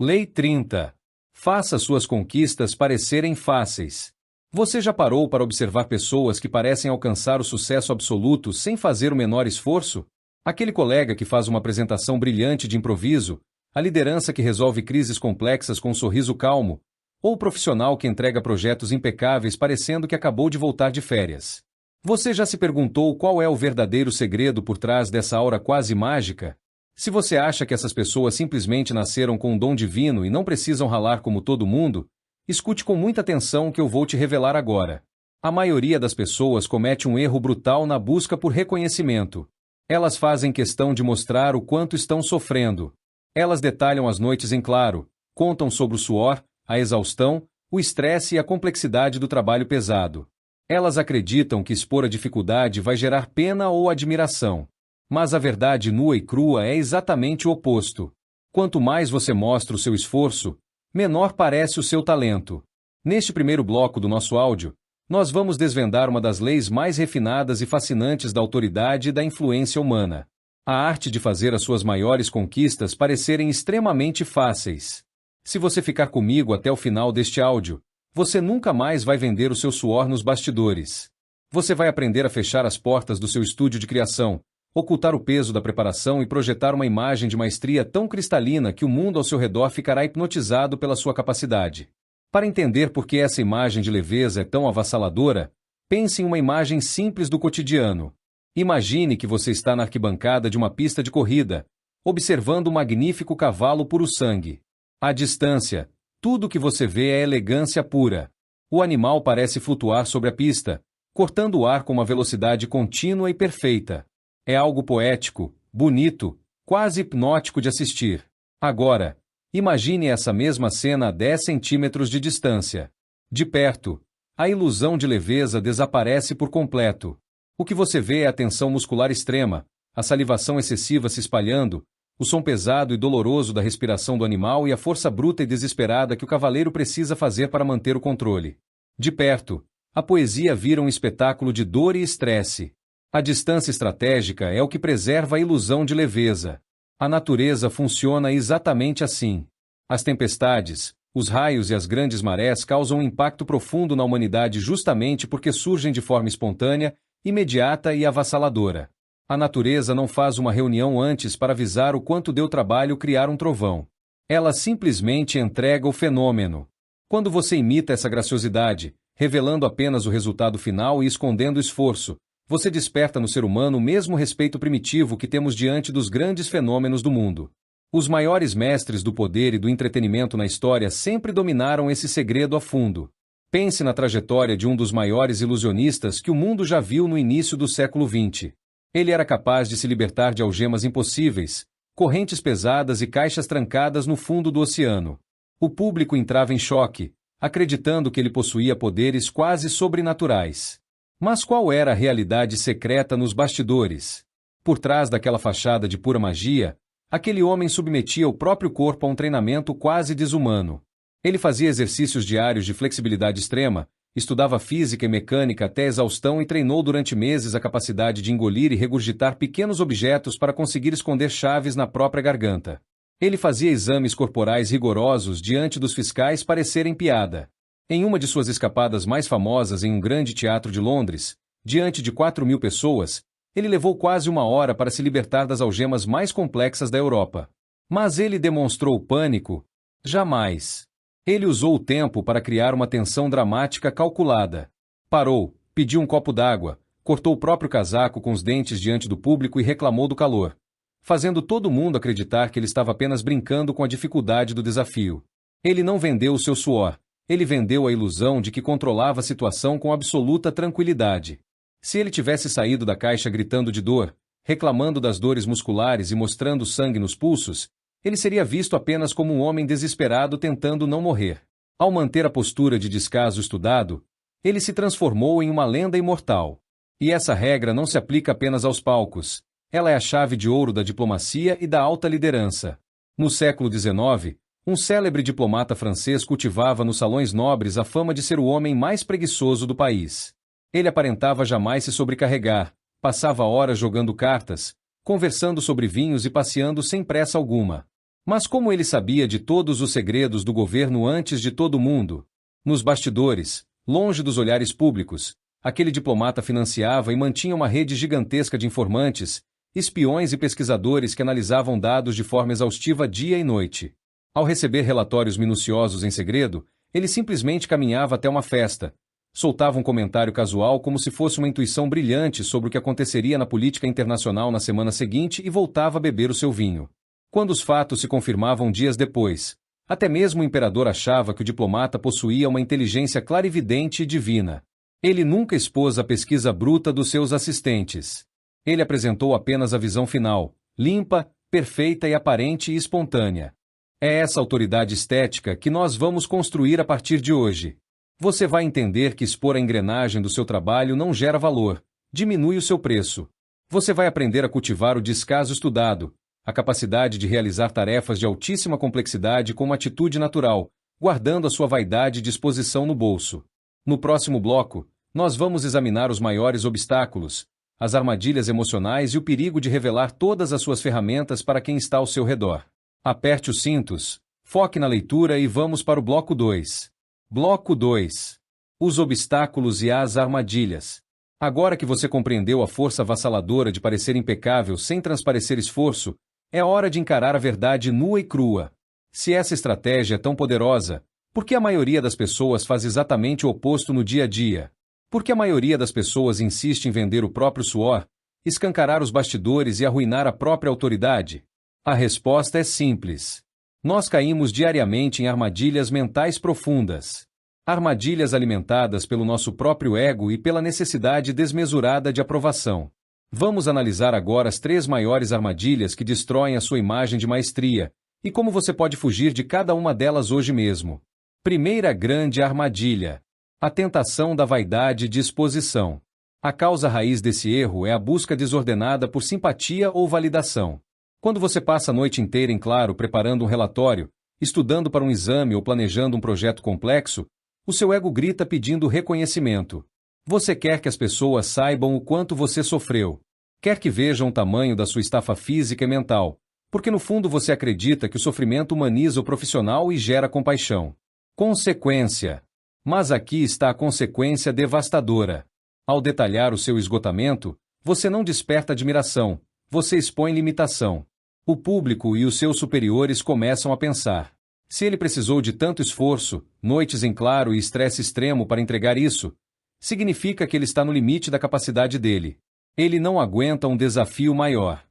Lei 30. Faça suas conquistas parecerem fáceis. Você já parou para observar pessoas que parecem alcançar o sucesso absoluto sem fazer o menor esforço? Aquele colega que faz uma apresentação brilhante de improviso, a liderança que resolve crises complexas com um sorriso calmo, ou o profissional que entrega projetos impecáveis parecendo que acabou de voltar de férias. Você já se perguntou qual é o verdadeiro segredo por trás dessa aura quase mágica? Se você acha que essas pessoas simplesmente nasceram com um dom divino e não precisam ralar como todo mundo, escute com muita atenção o que eu vou te revelar agora. A maioria das pessoas comete um erro brutal na busca por reconhecimento. Elas fazem questão de mostrar o quanto estão sofrendo. Elas detalham as noites em claro, contam sobre o suor, a exaustão, o estresse e a complexidade do trabalho pesado. Elas acreditam que expor a dificuldade vai gerar pena ou admiração. Mas a verdade nua e crua é exatamente o oposto. Quanto mais você mostra o seu esforço, menor parece o seu talento. Neste primeiro bloco do nosso áudio, nós vamos desvendar uma das leis mais refinadas e fascinantes da autoridade e da influência humana. A arte de fazer as suas maiores conquistas parecerem extremamente fáceis. Se você ficar comigo até o final deste áudio, você nunca mais vai vender o seu suor nos bastidores. Você vai aprender a fechar as portas do seu estúdio de criação, ocultar o peso da preparação e projetar uma imagem de maestria tão cristalina que o mundo ao seu redor ficará hipnotizado pela sua capacidade. Para entender por que essa imagem de leveza é tão avassaladora, pense em uma imagem simples do cotidiano. Imagine que você está na arquibancada de uma pista de corrida, observando um magnífico cavalo puro sangue. À distância, tudo o que você vê é elegância pura. O animal parece flutuar sobre a pista, cortando o ar com uma velocidade contínua e perfeita. É algo poético, bonito, quase hipnótico de assistir. Agora, imagine essa mesma cena a 10 centímetros de distância. De perto, a ilusão de leveza desaparece por completo. O que você vê é a tensão muscular extrema, a salivação excessiva se espalhando, o som pesado e doloroso da respiração do animal e a força bruta e desesperada que o cavaleiro precisa fazer para manter o controle. De perto, a poesia vira um espetáculo de dor e estresse. A distância estratégica é o que preserva a ilusão de leveza. A natureza funciona exatamente assim. As tempestades, os raios e as grandes marés causam um impacto profundo na humanidade justamente porque surgem de forma espontânea, imediata e avassaladora. A natureza não faz uma reunião antes para avisar o quanto deu trabalho criar um trovão. Ela simplesmente entrega o fenômeno. Quando você imita essa graciosidade, revelando apenas o resultado final e escondendo o esforço, você desperta no ser humano o mesmo respeito primitivo que temos diante dos grandes fenômenos do mundo. Os maiores mestres do poder e do entretenimento na história sempre dominaram esse segredo a fundo. Pense na trajetória de um dos maiores ilusionistas que o mundo já viu no início do século XX. Ele era capaz de se libertar de algemas impossíveis, correntes pesadas e caixas trancadas no fundo do oceano. O público entrava em choque, acreditando que ele possuía poderes quase sobrenaturais. Mas qual era a realidade secreta nos bastidores? Por trás daquela fachada de pura magia, aquele homem submetia o próprio corpo a um treinamento quase desumano. Ele fazia exercícios diários de flexibilidade extrema, estudava física e mecânica até exaustão e treinou durante meses a capacidade de engolir e regurgitar pequenos objetos para conseguir esconder chaves na própria garganta. Ele fazia exames corporais rigorosos diante dos fiscais parecerem piada. Em uma de suas escapadas mais famosas em um grande teatro de Londres, diante de 4.000 pessoas, ele levou quase 1 hora para se libertar das algemas mais complexas da Europa. Mas ele demonstrou pânico? Jamais. Ele usou o tempo para criar uma tensão dramática calculada. Parou, pediu um copo d'água, cortou o próprio casaco com os dentes diante do público e reclamou do calor, fazendo todo mundo acreditar que ele estava apenas brincando com a dificuldade do desafio. Ele não vendeu o seu suor. Ele vendeu a ilusão de que controlava a situação com absoluta tranquilidade. Se ele tivesse saído da caixa gritando de dor, reclamando das dores musculares e mostrando sangue nos pulsos, ele seria visto apenas como um homem desesperado tentando não morrer. Ao manter a postura de descaso estudado, ele se transformou em uma lenda imortal. E essa regra não se aplica apenas aos palcos. Ela é a chave de ouro da diplomacia e da alta liderança. No século XIX, um célebre diplomata francês cultivava nos salões nobres a fama de ser o homem mais preguiçoso do país. Ele aparentava jamais se sobrecarregar, passava horas jogando cartas, conversando sobre vinhos e passeando sem pressa alguma. Mas como ele sabia de todos os segredos do governo antes de todo mundo? Nos bastidores, longe dos olhares públicos, aquele diplomata financiava e mantinha uma rede gigantesca de informantes, espiões e pesquisadores que analisavam dados de forma exaustiva dia e noite. Ao receber relatórios minuciosos em segredo, ele simplesmente caminhava até uma festa, soltava um comentário casual como se fosse uma intuição brilhante sobre o que aconteceria na política internacional na semana seguinte e voltava a beber o seu vinho. Quando os fatos se confirmavam dias depois, até mesmo o imperador achava que o diplomata possuía uma inteligência clarividente e divina. Ele nunca expôs a pesquisa bruta dos seus assistentes. Ele apresentou apenas a visão final, limpa, perfeita e aparente e espontânea. É essa autoridade estética que nós vamos construir a partir de hoje. Você vai entender que expor a engrenagem do seu trabalho não gera valor, diminui o seu preço. Você vai aprender a cultivar o descaso estudado, a capacidade de realizar tarefas de altíssima complexidade com uma atitude natural, guardando a sua vaidade e disposição no bolso. No próximo bloco, nós vamos examinar os maiores obstáculos, as armadilhas emocionais e o perigo de revelar todas as suas ferramentas para quem está ao seu redor. Aperte os cintos, foque na leitura e vamos para o bloco 2. Bloco 2. Os obstáculos e as armadilhas. Agora que você compreendeu a força avassaladora de parecer impecável sem transparecer esforço, é hora de encarar a verdade nua e crua. Se essa estratégia é tão poderosa, por que a maioria das pessoas faz exatamente o oposto no dia a dia? Por que a maioria das pessoas insiste em vender o próprio suor, escancarar os bastidores e arruinar a própria autoridade? A resposta é simples. Nós caímos diariamente em armadilhas mentais profundas. Armadilhas alimentadas pelo nosso próprio ego e pela necessidade desmesurada de aprovação. Vamos analisar agora as 3 maiores armadilhas que destroem a sua imagem de maestria e como você pode fugir de cada uma delas hoje mesmo. Primeira grande armadilha: a tentação da vaidade de exposição. A causa raiz desse erro é a busca desordenada por simpatia ou validação. Quando você passa a noite inteira em claro preparando um relatório, estudando para um exame ou planejando um projeto complexo, o seu ego grita pedindo reconhecimento. Você quer que as pessoas saibam o quanto você sofreu. Quer que vejam o tamanho da sua estafa física e mental, porque no fundo você acredita que o sofrimento humaniza o profissional e gera compaixão. Consequência. Mas aqui está a consequência devastadora. Ao detalhar o seu esgotamento, você não desperta admiração, você expõe limitação. O público e os seus superiores começam a pensar: se ele precisou de tanto esforço, noites em claro e estresse extremo para entregar isso, significa que ele está no limite da capacidade dele. Ele não aguenta um desafio maior.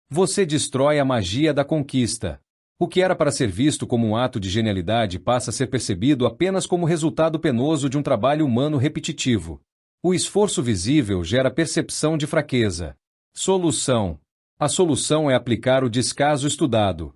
Você destrói a magia da conquista. O que era para ser visto como um ato de genialidade passa a ser percebido apenas como resultado penoso de um trabalho humano repetitivo. O esforço visível gera percepção de fraqueza. Solução. A solução é aplicar o descaso estudado.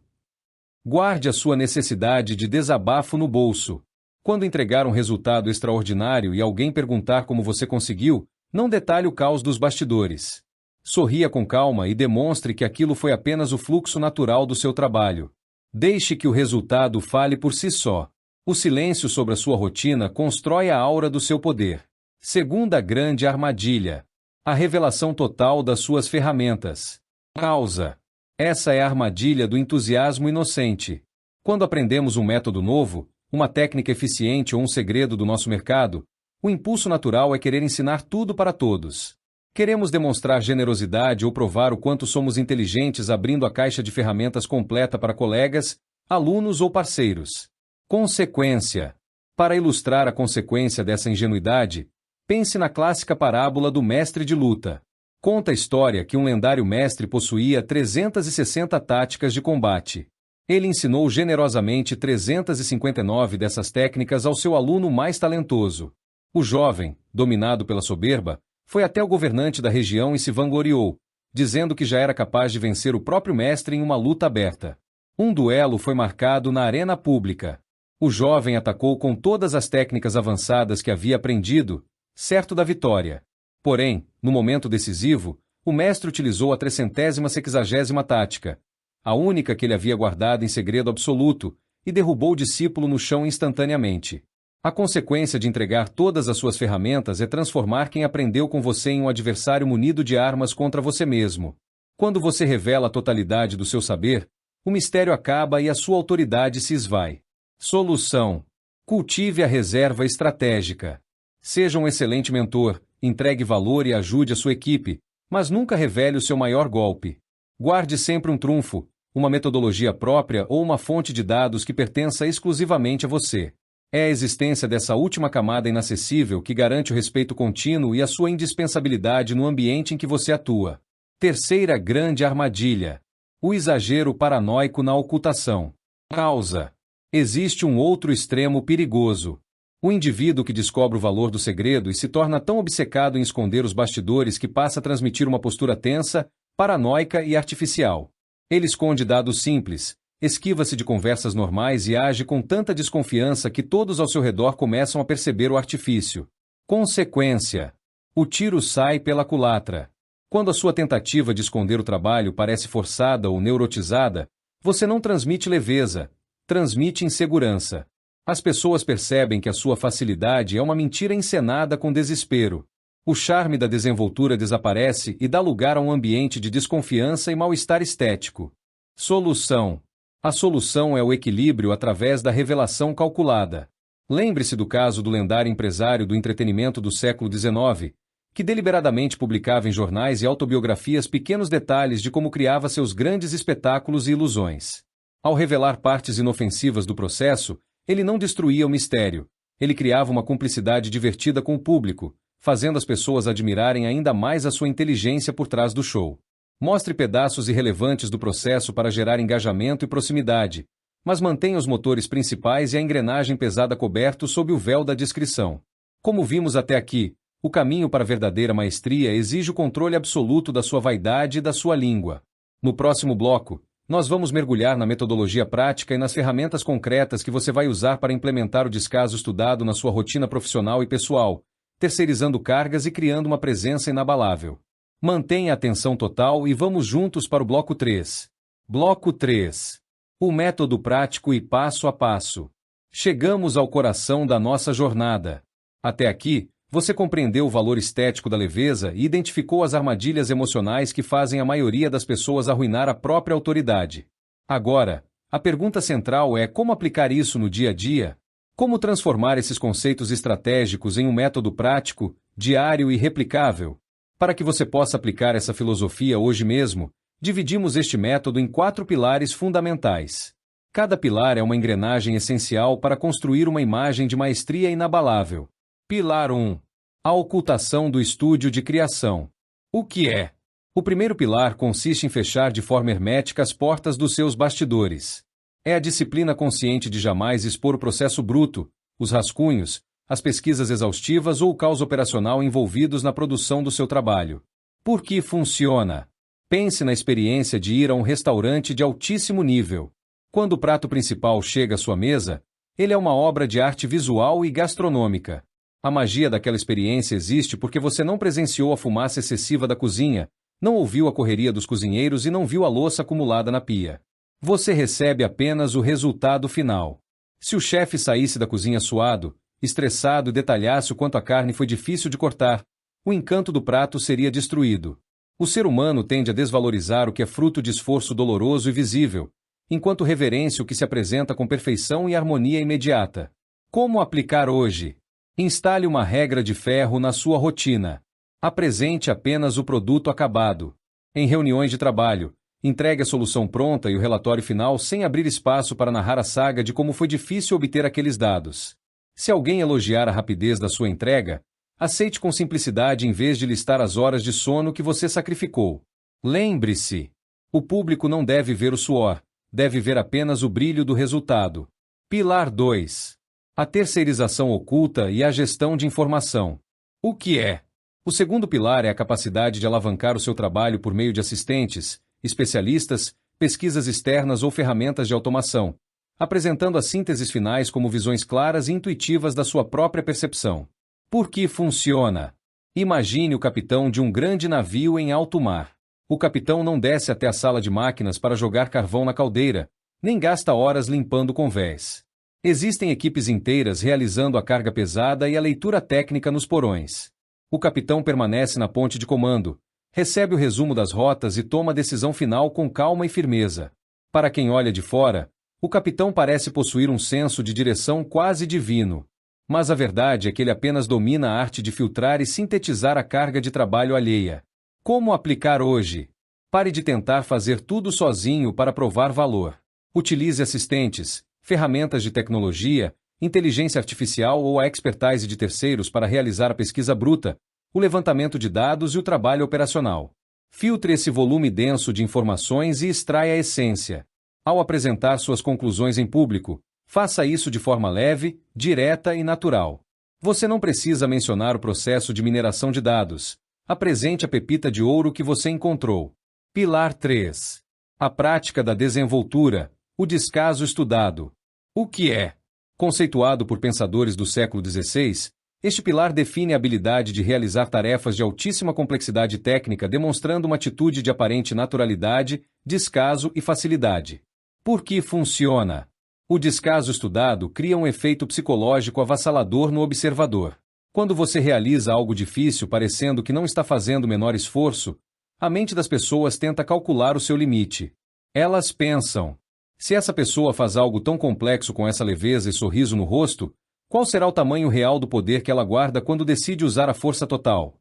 Guarde a sua necessidade de desabafo no bolso. Quando entregar um resultado extraordinário e alguém perguntar como você conseguiu, não detalhe o caos dos bastidores. Sorria com calma e demonstre que aquilo foi apenas o fluxo natural do seu trabalho. Deixe que o resultado fale por si só. O silêncio sobre a sua rotina constrói a aura do seu poder. Segunda grande armadilha: a revelação total das suas ferramentas. Causa. Essa é a armadilha do entusiasmo inocente. Quando aprendemos um método novo, uma técnica eficiente ou um segredo do nosso mercado, o impulso natural é querer ensinar tudo para todos. Queremos demonstrar generosidade ou provar o quanto somos inteligentes abrindo a caixa de ferramentas completa para colegas, alunos ou parceiros. Consequência. Para ilustrar a consequência dessa ingenuidade, pense na clássica parábola do mestre de luta. Conta a história que um lendário mestre possuía 360 táticas de combate. Ele ensinou generosamente 359 dessas técnicas ao seu aluno mais talentoso. O jovem, dominado pela soberba, foi até o governante da região e se vangloriou, dizendo que já era capaz de vencer o próprio mestre em uma luta aberta. Um duelo foi marcado na arena pública. O jovem atacou com todas as técnicas avançadas que havia aprendido, certo da vitória. Porém, no momento decisivo, o mestre utilizou a 360ª tática, a única que ele havia guardado em segredo absoluto, e derrubou o discípulo no chão instantaneamente. A consequência de entregar todas as suas ferramentas é transformar quem aprendeu com você em um adversário munido de armas contra você mesmo. Quando você revela a totalidade do seu saber, O mistério acaba e a sua autoridade se esvai. Solução: cultive a reserva estratégica. Seja um excelente mentor, entregue valor e ajude a sua equipe, mas nunca revele o seu maior golpe. Guarde sempre um trunfo, uma metodologia própria ou uma fonte de dados que pertença exclusivamente a você. É a existência dessa última camada inacessível que garante o respeito contínuo e a sua indispensabilidade no ambiente em que você atua. Terceira grande armadilha: o exagero paranoico na ocultação. Causa: existe um outro extremo perigoso. O indivíduo que descobre o valor do segredo e se torna tão obcecado em esconder os bastidores que passa a transmitir uma postura tensa, paranoica e artificial. Ele esconde dados simples, esquiva-se de conversas normais e age com tanta desconfiança que todos ao seu redor começam a perceber o artifício. Consequência: o tiro sai pela culatra. Quando a sua tentativa de esconder o trabalho parece forçada ou neurotizada, você não transmite leveza, transmite insegurança. As pessoas percebem que a sua facilidade é uma mentira encenada com desespero. O charme da desenvoltura desaparece e dá lugar a um ambiente de desconfiança e mal-estar estético. Solução: a solução é o equilíbrio através da revelação calculada. Lembre-se do caso do lendário empresário do entretenimento do século XIX, que deliberadamente publicava em jornais e autobiografias pequenos detalhes de como criava seus grandes espetáculos e ilusões. Ao revelar partes inofensivas do processo, ele não destruía o mistério. Ele criava uma cumplicidade divertida com o público, fazendo as pessoas admirarem ainda mais a sua inteligência por trás do show. Mostre pedaços irrelevantes do processo para gerar engajamento e proximidade, mas mantenha os motores principais e a engrenagem pesada cobertos sob o véu da discrição. Como vimos até aqui, o caminho para a verdadeira maestria exige o controle absoluto da sua vaidade e da sua língua. No próximo bloco, nós vamos mergulhar na metodologia prática e nas ferramentas concretas que você vai usar para implementar o descaso estudado na sua rotina profissional e pessoal, terceirizando cargas e criando uma presença inabalável. Mantenha a atenção total e vamos juntos para o bloco 3. Bloco 3. O método prático e passo a passo. Chegamos ao coração da nossa jornada. Até aqui, você compreendeu o valor estético da leveza e identificou as armadilhas emocionais que fazem a maioria das pessoas arruinar a própria autoridade. Agora, a pergunta central é como aplicar isso no dia a dia? Como transformar esses conceitos estratégicos em um método prático, diário e replicável? Para que você possa aplicar essa filosofia hoje mesmo, dividimos este método em 4 pilares fundamentais. Cada pilar é uma engrenagem essencial para construir uma imagem de maestria inabalável. Pilar 1. A ocultação do estúdio de criação. O que é? O primeiro pilar consiste em fechar de forma hermética as portas dos seus bastidores. É a disciplina consciente de jamais expor o processo bruto, os rascunhos, as pesquisas exaustivas ou o caos operacional envolvidos na produção do seu trabalho. Por que funciona? Pense na experiência de ir a um restaurante de altíssimo nível. Quando o prato principal chega à sua mesa, ele é uma obra de arte visual e gastronômica. A magia daquela experiência existe porque você não presenciou a fumaça excessiva da cozinha, não ouviu a correria dos cozinheiros e não viu a louça acumulada na pia. Você recebe apenas o resultado final. Se o chefe saísse da cozinha suado, estressado e detalhasse o quanto a carne foi difícil de cortar, o encanto do prato seria destruído. O ser humano tende a desvalorizar o que é fruto de esforço doloroso e visível, enquanto reverencia o que se apresenta com perfeição e harmonia imediata. Como aplicar hoje? Instale uma regra de ferro na sua rotina. Apresente apenas o produto acabado. Em reuniões de trabalho, entregue a solução pronta e o relatório final sem abrir espaço para narrar a saga de como foi difícil obter aqueles dados. Se alguém elogiar a rapidez da sua entrega, aceite com simplicidade em vez de listar as horas de sono que você sacrificou. Lembre-se, o público não deve ver o suor, deve ver apenas o brilho do resultado. Pilar 2. A terceirização oculta e a gestão de informação. O que é? O segundo pilar é a capacidade de alavancar o seu trabalho por meio de assistentes, especialistas, pesquisas externas ou ferramentas de automação, apresentando as sínteses finais como visões claras e intuitivas da sua própria percepção. Por que funciona? Imagine o capitão de um grande navio em alto mar. O capitão não desce até a sala de máquinas para jogar carvão na caldeira, nem gasta horas limpando convés. Existem equipes inteiras realizando a carga pesada e a leitura técnica nos porões. O capitão permanece na ponte de comando, recebe o resumo das rotas e toma a decisão final com calma e firmeza. Para quem olha de fora, o capitão parece possuir um senso de direção quase divino. Mas a verdade é que ele apenas domina a arte de filtrar e sintetizar a carga de trabalho alheia. Como aplicar hoje? Pare de tentar fazer tudo sozinho para provar valor. Utilize assistentes, ferramentas de tecnologia, inteligência artificial ou a expertise de terceiros para realizar a pesquisa bruta, o levantamento de dados e o trabalho operacional. Filtre esse volume denso de informações e extraia a essência. Ao apresentar suas conclusões em público, faça isso de forma leve, direta e natural. Você não precisa mencionar o processo de mineração de dados. Apresente a pepita de ouro que você encontrou. Pilar 3. A prática da desenvoltura, o descaso estudado. O que é? Conceituado por pensadores do século XVI, este pilar define a habilidade de realizar tarefas de altíssima complexidade técnica demonstrando uma atitude de aparente naturalidade, descaso e facilidade. Por que funciona? O descaso estudado cria um efeito psicológico avassalador no observador. Quando você realiza algo difícil parecendo que não está fazendo o menor esforço, a mente das pessoas tenta calcular o seu limite. Elas pensam: se essa pessoa faz algo tão complexo com essa leveza e sorriso no rosto, qual será o tamanho real do poder que ela guarda quando decide usar a força total?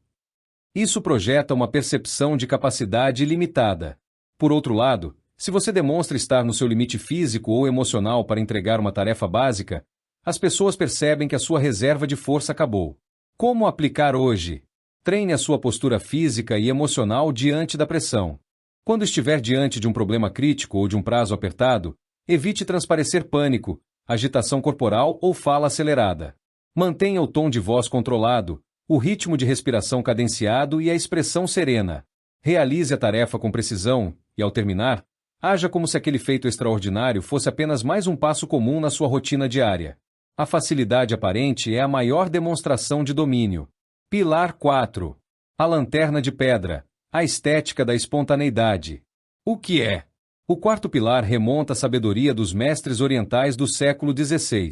Isso projeta uma percepção de capacidade limitada. Por outro lado, se você demonstra estar no seu limite físico ou emocional para entregar uma tarefa básica, as pessoas percebem que a sua reserva de força acabou. Como aplicar hoje? Treine a sua postura física e emocional diante da pressão. Quando estiver diante de um problema crítico ou de um prazo apertado, evite transparecer pânico, agitação corporal ou fala acelerada. Mantenha o tom de voz controlado, o ritmo de respiração cadenciado e a expressão serena. Realize a tarefa com precisão e, ao terminar, haja como se aquele feito extraordinário fosse apenas mais um passo comum na sua rotina diária. A facilidade aparente é a maior demonstração de domínio. Pilar 4. A lanterna de pedra. A estética da espontaneidade. O que é? O quarto pilar remonta à sabedoria dos mestres orientais do século XVI.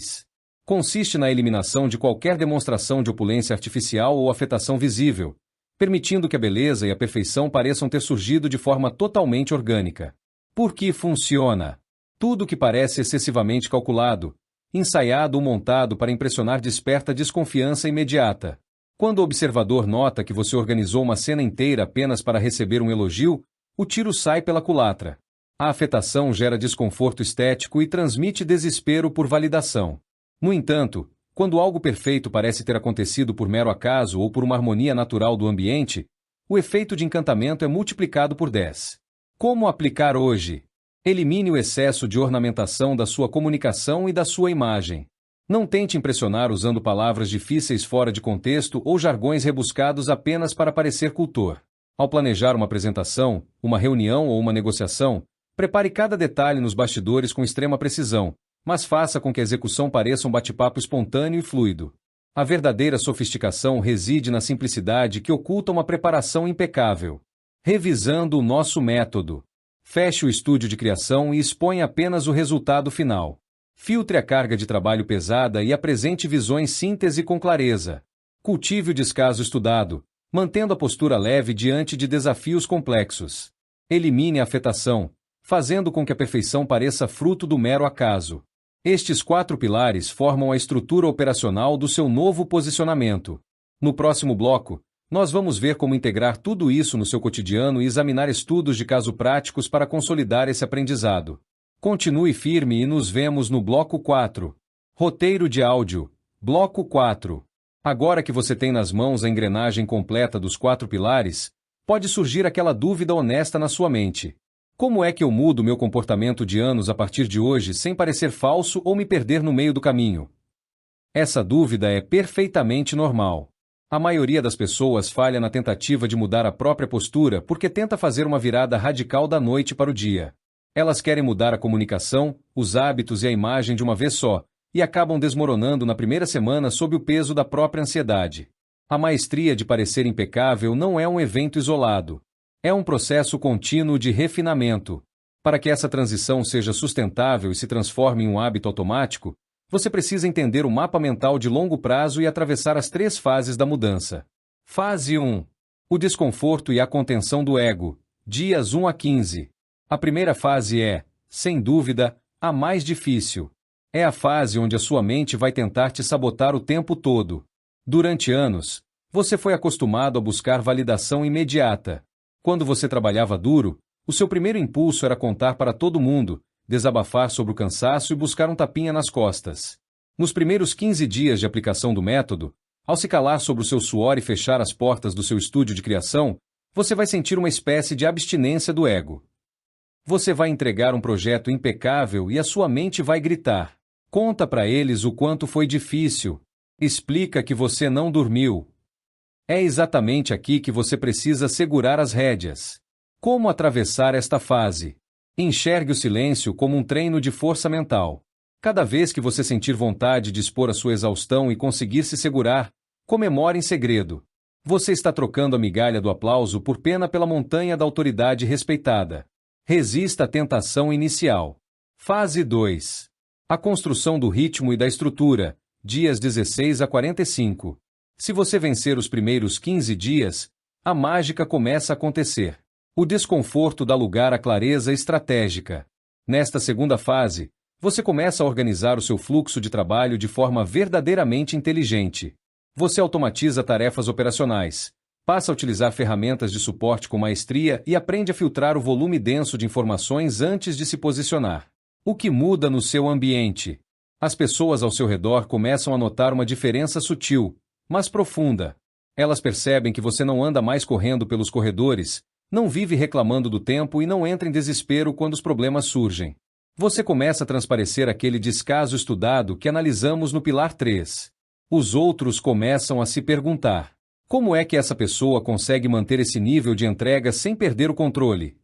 Consiste na eliminação de qualquer demonstração de opulência artificial ou afetação visível, permitindo que a beleza e a perfeição pareçam ter surgido de forma totalmente orgânica. Por que funciona? Tudo que parece excessivamente calculado, ensaiado ou montado para impressionar desperta desconfiança imediata. Quando o observador nota que você organizou uma cena inteira apenas para receber um elogio, o tiro sai pela culatra. A afetação gera desconforto estético e transmite desespero por validação. No entanto, quando algo perfeito parece ter acontecido por mero acaso ou por uma harmonia natural do ambiente, o efeito de encantamento é multiplicado por 10. Como aplicar hoje? Elimine o excesso de ornamentação da sua comunicação e da sua imagem. Não tente impressionar usando palavras difíceis fora de contexto ou jargões rebuscados apenas para parecer cultor. Ao planejar uma apresentação, uma reunião ou uma negociação, prepare cada detalhe nos bastidores com extrema precisão, mas faça com que a execução pareça um bate-papo espontâneo e fluido. A verdadeira sofisticação reside na simplicidade que oculta uma preparação impecável. Revisando o nosso método. Feche o estúdio de criação e exponha apenas o resultado final. Filtre a carga de trabalho pesada e apresente visões síntese com clareza. Cultive o descaso estudado, mantendo a postura leve diante de desafios complexos. Elimine a afetação, fazendo com que a perfeição pareça fruto do mero acaso. Estes 4 pilares formam a estrutura operacional do seu novo posicionamento. No próximo bloco, nós vamos ver como integrar tudo isso no seu cotidiano e examinar estudos de caso práticos para consolidar esse aprendizado. Continue firme e nos vemos no bloco 4. Roteiro de áudio. Bloco 4. Agora que você tem nas mãos a engrenagem completa dos 4 pilares, pode surgir aquela dúvida honesta na sua mente. Como é que eu mudo meu comportamento de anos a partir de hoje sem parecer falso ou me perder no meio do caminho? Essa dúvida é perfeitamente normal. A maioria das pessoas falha na tentativa de mudar a própria postura porque tenta fazer uma virada radical da noite para o dia. Elas querem mudar a comunicação, os hábitos e a imagem de uma vez só, e acabam desmoronando na primeira semana sob o peso da própria ansiedade. A maestria de parecer impecável não é um evento isolado. É um processo contínuo de refinamento. Para que essa transição seja sustentável e se transforme em um hábito automático, você precisa entender o mapa mental de longo prazo e atravessar as 3 fases da mudança. Fase 1. O desconforto e a contenção do ego. Dias 1 a 15. A primeira fase é: sem dúvida, a mais difícil. É a fase onde a sua mente vai tentar te sabotar o tempo todo. Durante anos, você foi acostumado a buscar validação imediata. Quando você trabalhava duro, o seu primeiro impulso era contar para todo mundo, desabafar sobre o cansaço e buscar um tapinha nas costas. Nos primeiros 15 dias de aplicação do método, ao se calar sobre o seu suor e fechar as portas do seu estúdio de criação, você vai sentir uma espécie de abstinência do ego. Você vai entregar um projeto impecável e a sua mente vai gritar. Conta para eles o quanto foi difícil. Explica que você não dormiu. É exatamente aqui que você precisa segurar as rédeas. Como atravessar esta fase? Enxergue o silêncio como um treino de força mental. Cada vez que você sentir vontade de expor a sua exaustão e conseguir se segurar, comemore em segredo. Você está trocando a migalha do aplauso por pena pela montanha da autoridade respeitada. Resista à tentação inicial. Fase 2. A construção do ritmo e da estrutura, dias 16 a 45. Se você vencer os primeiros 15 dias, a mágica começa a acontecer. O desconforto dá lugar à clareza estratégica. Nesta segunda fase, você começa a organizar o seu fluxo de trabalho de forma verdadeiramente inteligente. Você automatiza tarefas operacionais, passa a utilizar ferramentas de suporte com maestria e aprende a filtrar o volume denso de informações antes de se posicionar. O que muda no seu ambiente? As pessoas ao seu redor começam a notar uma diferença sutil, mas profunda. Elas percebem que você não anda mais correndo pelos corredores, não vive reclamando do tempo e não entra em desespero quando os problemas surgem. Você começa a transparecer aquele descaso estudado que analisamos no pilar 3. Os outros começam a se perguntar: como é que essa pessoa consegue manter esse nível de entrega sem perder o controle?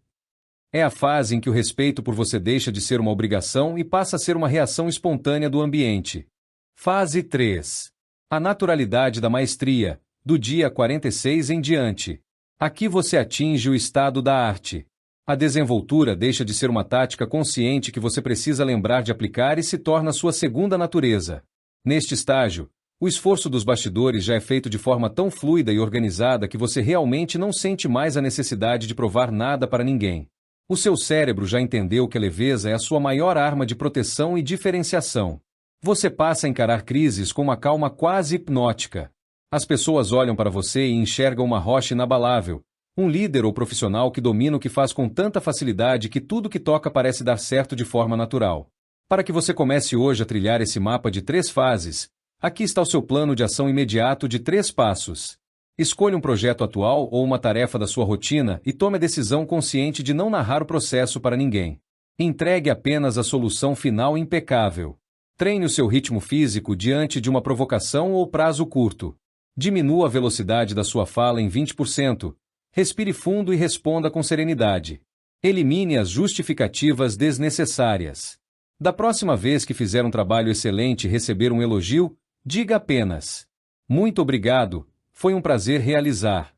É a fase em que o respeito por você deixa de ser uma obrigação e passa a ser uma reação espontânea do ambiente. Fase 3. A naturalidade da maestria, do dia 46 em diante. Aqui você atinge o estado da arte. A desenvoltura deixa de ser uma tática consciente que você precisa lembrar de aplicar e se torna sua segunda natureza. Neste estágio, o esforço dos bastidores já é feito de forma tão fluida e organizada que você realmente não sente mais a necessidade de provar nada para ninguém. O seu cérebro já entendeu que a leveza é a sua maior arma de proteção e diferenciação. Você passa a encarar crises com uma calma quase hipnótica. As pessoas olham para você e enxergam uma rocha inabalável, um líder ou profissional que domina o que faz com tanta facilidade que tudo que toca parece dar certo de forma natural. Para que você comece hoje a trilhar esse mapa de 3 fases, aqui está o seu plano de ação imediato de 3 passos. Escolha um projeto atual ou uma tarefa da sua rotina e tome a decisão consciente de não narrar o processo para ninguém. Entregue apenas a solução final impecável. Treine o seu ritmo físico diante de uma provocação ou prazo curto. Diminua a velocidade da sua fala em 20%. Respire fundo e responda com serenidade. Elimine as justificativas desnecessárias. Da próxima vez que fizer um trabalho excelente e receber um elogio, diga apenas: muito obrigado, foi um prazer realizar.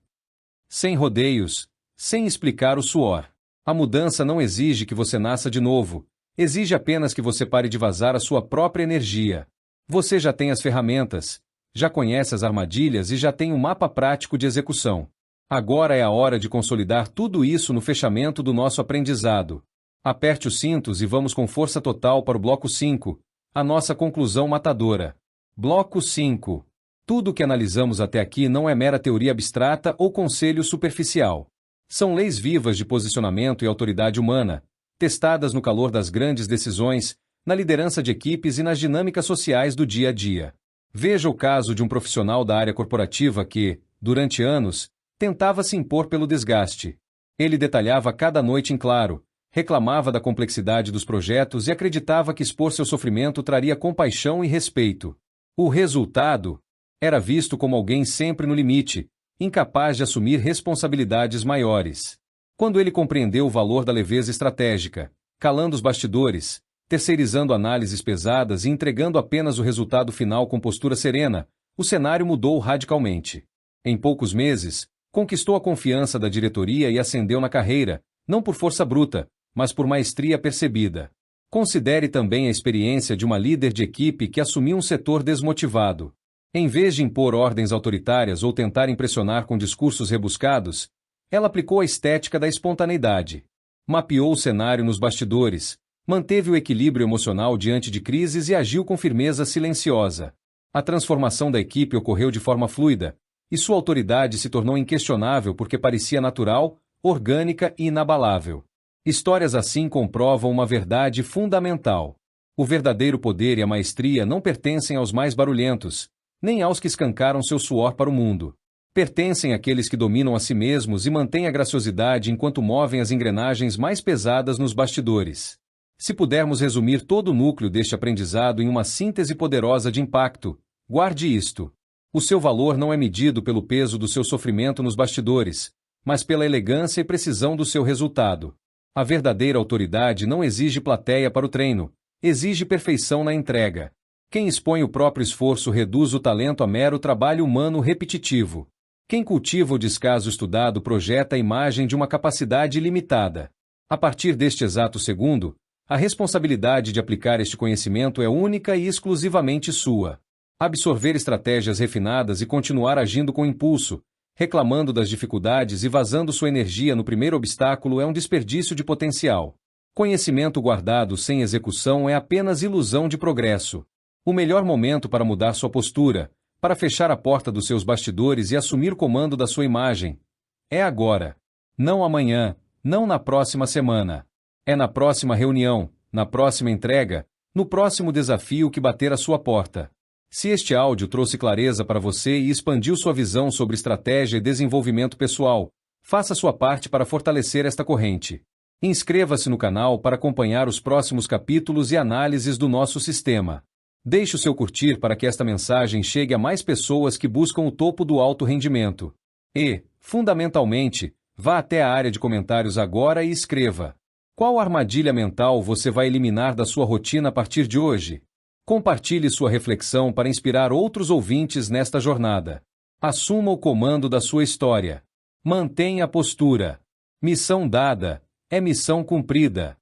Sem rodeios, sem explicar o suor. A mudança não exige que você nasça de novo, exige apenas que você pare de vazar a sua própria energia. Você já tem as ferramentas, já conhece as armadilhas e já tem um mapa prático de execução. Agora é a hora de consolidar tudo isso no fechamento do nosso aprendizado. Aperte os cintos e vamos com força total para o bloco 5, a nossa conclusão matadora. Bloco 5. Tudo o que analisamos até aqui não é mera teoria abstrata ou conselho superficial. São leis vivas de posicionamento e autoridade humana, testadas no calor das grandes decisões, na liderança de equipes e nas dinâmicas sociais do dia a dia. Veja o caso de um profissional da área corporativa que, durante anos, tentava se impor pelo desgaste. Ele detalhava cada noite em claro, reclamava da complexidade dos projetos e acreditava que expor seu sofrimento traria compaixão e respeito. O resultado era visto como alguém sempre no limite, incapaz de assumir responsabilidades maiores. Quando ele compreendeu o valor da leveza estratégica, calando os bastidores, terceirizando análises pesadas e entregando apenas o resultado final com postura serena, o cenário mudou radicalmente. Em poucos meses, conquistou a confiança da diretoria e ascendeu na carreira, não por força bruta, mas por maestria percebida. Considere também a experiência de uma líder de equipe que assumiu um setor desmotivado. Em vez de impor ordens autoritárias ou tentar impressionar com discursos rebuscados, ela aplicou a estética da espontaneidade. Mapeou o cenário nos bastidores, Manteve o equilíbrio emocional diante de crises e agiu com firmeza silenciosa. A transformação da equipe ocorreu de forma fluida, e sua autoridade se tornou inquestionável porque parecia natural, orgânica e inabalável. Histórias assim comprovam uma verdade fundamental. O verdadeiro poder e a maestria não pertencem aos mais barulhentos, nem aos que escancaram seu suor para o mundo. Pertencem àqueles que dominam a si mesmos e mantêm a graciosidade enquanto movem as engrenagens mais pesadas nos bastidores. Se pudermos resumir todo o núcleo deste aprendizado em uma síntese poderosa de impacto, guarde isto. O seu valor não é medido pelo peso do seu sofrimento nos bastidores, mas pela elegância e precisão do seu resultado. A verdadeira autoridade não exige plateia para o treino, exige perfeição na entrega. Quem expõe o próprio esforço reduz o talento a mero trabalho humano repetitivo. Quem cultiva o descaso estudado projeta a imagem de uma capacidade ilimitada. A partir deste exato segundo, a responsabilidade de aplicar este conhecimento é única e exclusivamente sua. Absorver estratégias refinadas e continuar agindo com impulso, reclamando das dificuldades e vazando sua energia no primeiro obstáculo é um desperdício de potencial. Conhecimento guardado sem execução é apenas ilusão de progresso. O melhor momento para mudar sua postura, para fechar a porta dos seus bastidores e assumir o comando da sua imagem, é agora. Não amanhã, não na próxima semana. É na próxima reunião, na próxima entrega, no próximo desafio que bater à sua porta. Se este áudio trouxe clareza para você e expandiu sua visão sobre estratégia e desenvolvimento pessoal, faça sua parte para fortalecer esta corrente. Inscreva-se no canal para acompanhar os próximos capítulos e análises do nosso sistema. Deixe o seu curtir para que esta mensagem chegue a mais pessoas que buscam o topo do alto rendimento. E, fundamentalmente, vá até a área de comentários agora e escreva: qual armadilha mental você vai eliminar da sua rotina a partir de hoje? Compartilhe sua reflexão para inspirar outros ouvintes nesta jornada. Assuma o comando da sua história. Mantenha a postura. Missão dada é missão cumprida.